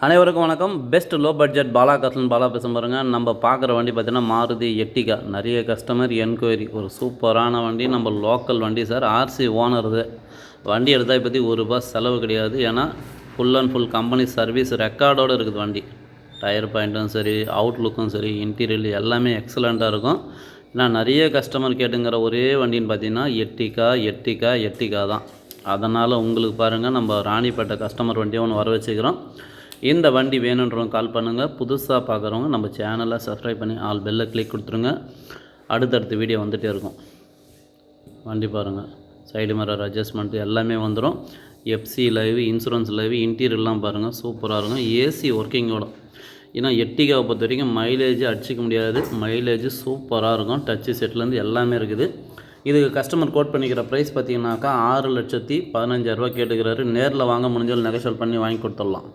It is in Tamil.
அனைவருக்கும் வணக்கம். Best low budget Bala Bala பேச பாருங்க. நம்ம பார்க்குற வண்டி பார்த்தீங்கன்னா மாருதி எர்டிகா. நிறைய கஸ்டமர் என்கொயரி. ஒரு சூப்பரான வண்டி, நம்ம லோக்கல் வண்டி சார். ஆர்சி ஓனர் இது. வண்டி எடுத்தால் இப்போதி ₹1 செலவு கிடையாது. ஏன்னா full and full company service ரெக்கார்டோடு இருக்குது வண்டி. டயர் பாயிண்ட்டும் சரி, அவுட்லுக்கும் சரி, இன்டீரியர் எல்லாமே எக்ஸலண்ட்டாக இருக்கும். ஏன்னா நிறைய கஸ்டமர் கேட்டுங்கிற ஒரே வண்டின்னு பார்த்தீங்கன்னா எர்டிகா தான். அதனால் உங்களுக்கு பாருங்கள், நம்ம ராணிப்பேட்டை கஸ்டமர் வண்டியை ஒன்று வர வச்சுக்கிறோம். இந்த வண்டி வேணுன்றவங்க கால் பண்ணுங்கள். புதுசாக பார்க்குறவங்க நம்ம சேனலை சப்ஸ்கிரைப் பண்ணி ஆல் பெல்லை கிளிக் கொடுத்துருங்க. அடுத்தடுத்த வீடியோ வந்துகிட்டே இருக்கும். வண்டி பாருங்கள், சைடு மிரர் அட்ஜஸ்ட்மெண்ட்டு எல்லாமே வந்துடும். எஃப்சி லைவ், இன்சூரன்ஸ் லைவ், இன்டீரியர்லாம் பாருங்கள் சூப்பராக இருக்கும். ஏசி ஒர்க்கிங்கோட. ஏன்னா எர்டிகாவை பொறுத்த வரைக்கும் மைலேஜ் அடிச்சிக்க முடியாது. மைலேஜ் சூப்பராக இருக்கும். டச்சு செட்லேருந்து எல்லாமே இருக்குது. இதுக்கு கஸ்டமர் கோட் பண்ணிக்கிற ப்ரைஸ் பார்த்தீங்கன்னாக்கா 6,15,000 கேட்டுக்கிறாரு. நேரில் வாங்க முடிஞ்சாலும் நெகோஷியேட் பண்ணி வாங்கி கொடுத்துடலாம்.